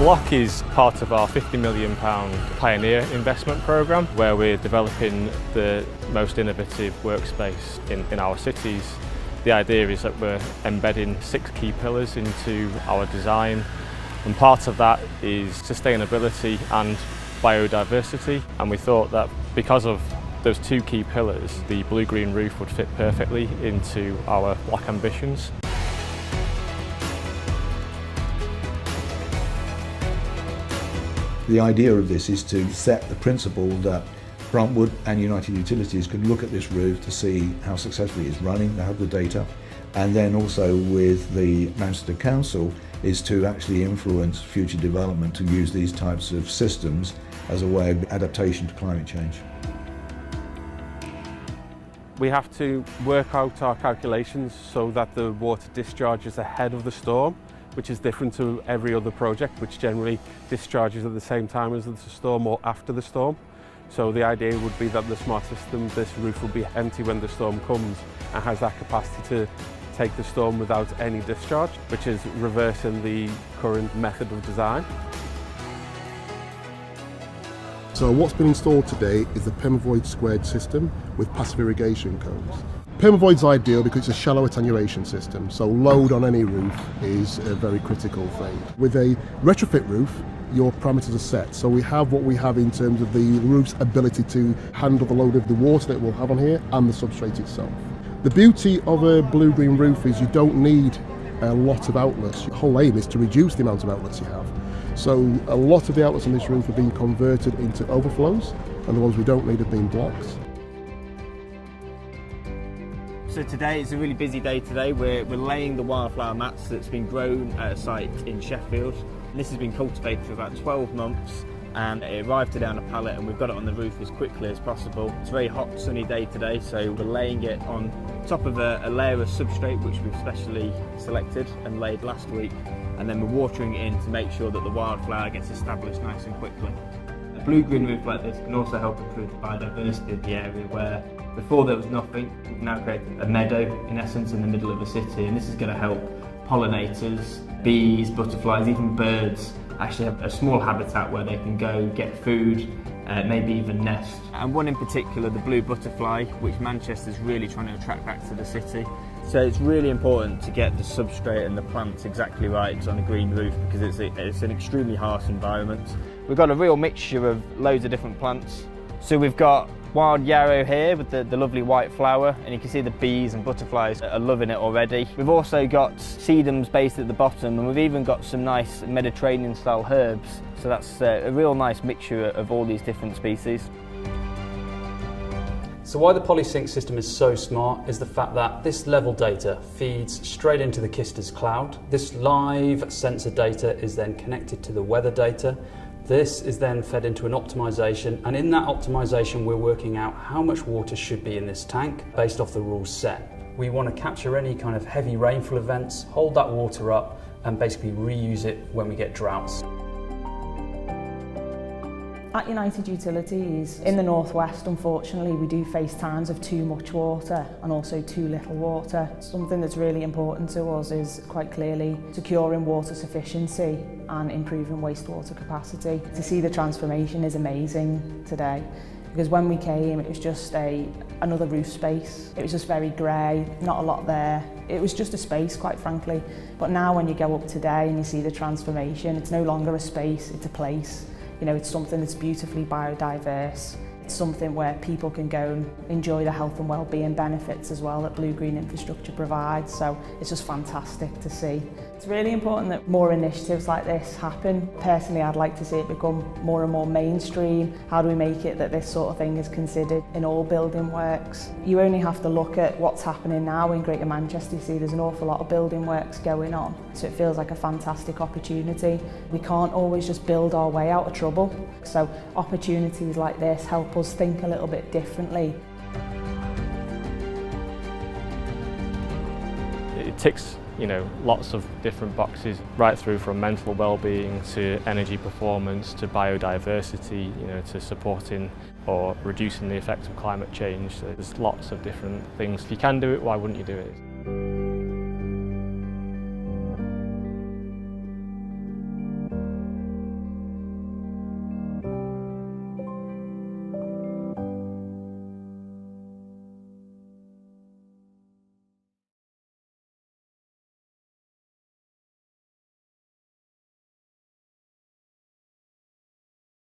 Bloc is part of our £50 million Pioneer investment programme, where we're developing the most innovative workspace in our cities. The idea is that we're embedding 6 key pillars into our design, and part of that is sustainability and biodiversity, and we thought that because of those 2 key pillars, the blue-green roof would fit perfectly into our Bloc ambitions. The idea of this is to set the principle that Bruntwood and United Utilities can look at this roof to see how successfully it's running, they have the data, and then also with the Manchester Council is to actually influence future development to use these types of systems as a way of adaptation to climate change. We have to work out our calculations so that the water discharges ahead of the storm, which is different to every other project, which generally discharges at the same time as the storm or after the storm. So the idea would be that the smart system, this roof will be empty when the storm comes and has that capacity to take the storm without any discharge, which is reversing the current method of design. So what's been installed today is the permavoid squared system with passive irrigation cones. Permavoid's ideal because it's a shallow attenuation system, so load on any roof is a very critical thing. With a retrofit roof, your parameters are set, so we have what we have in terms of the roof's ability to handle the load of the water that we'll have on here and the substrate itself. The beauty of a blue-green roof is you don't need a lot of outlets. Your whole aim is to reduce the amount of outlets you have. So a lot of the outlets on this roof are being converted into overflows, and the ones we don't need have been blocks. So today, it's a really busy day today. We're laying the wildflower mats that's been grown at a site in Sheffield. This has been cultivated for about 12 months and it arrived today on a pallet, and we've got it on the roof as quickly as possible. It's a very hot, sunny day today, so we're laying it on top of a layer of substrate which we've specially selected and laid last week, and then we're watering it in to make sure that the wildflower gets established nice and quickly. A blue-green roof like this can also help improve the biodiversity of the area, where before there was nothing. We've now created a meadow, in essence, in the middle of a city, and this is going to help pollinators, bees, butterflies, even birds actually have a small habitat where they can go get food, maybe even nest. And one in particular, the blue butterfly, which Manchester's really trying to attract back to the city. So it's really important to get the substrate and the plants exactly right on a green roof, because it's an extremely harsh environment. We've got a real mixture of loads of different plants. So we've got wild yarrow here with the lovely white flower, and you can see the bees and butterflies are loving it already. We've also got sedums based at the bottom, and we've even got some nice Mediterranean style herbs. So that's a real nice mixture of all these different species. So why the Polysync system is so smart is the fact that this level data feeds straight into the Kista's cloud. This live sensor data is then connected to the weather data. This is then fed into an optimization, and in that optimization we're working out how much water should be in this tank based off the rules set. We want to capture any kind of heavy rainfall events, hold that water up and basically reuse it when we get droughts. At United Utilities, in the northwest, unfortunately, we do face times of too much water and also too little water. Something that's really important to us is quite clearly securing water sufficiency and improving wastewater capacity. To see the transformation is amazing today, because when we came, it was just another roof space. It was just very grey, not a lot there. It was just a space, quite frankly. But now when you go up today and you see the transformation, it's no longer a space, it's a place. You know, it's something that's beautifully biodiverse. It's something where people can go and enjoy the health and well-being benefits as well that blue-green infrastructure provides. So it's just fantastic to see. It's really important that more initiatives like this happen. Personally, I'd like to see it become more and more mainstream. How do we make it that this sort of thing is considered in all building works? You only have to look at what's happening now in Greater Manchester. You see there's an awful lot of building works going on. So it feels like a fantastic opportunity. We can't always just build our way out of trouble. So opportunities like this help us think a little bit differently. It ticks, lots of different boxes, right through from mental well-being to energy performance to biodiversity, to supporting or reducing the effects of climate change. So there's lots of different things. If you can do it, why wouldn't you do it?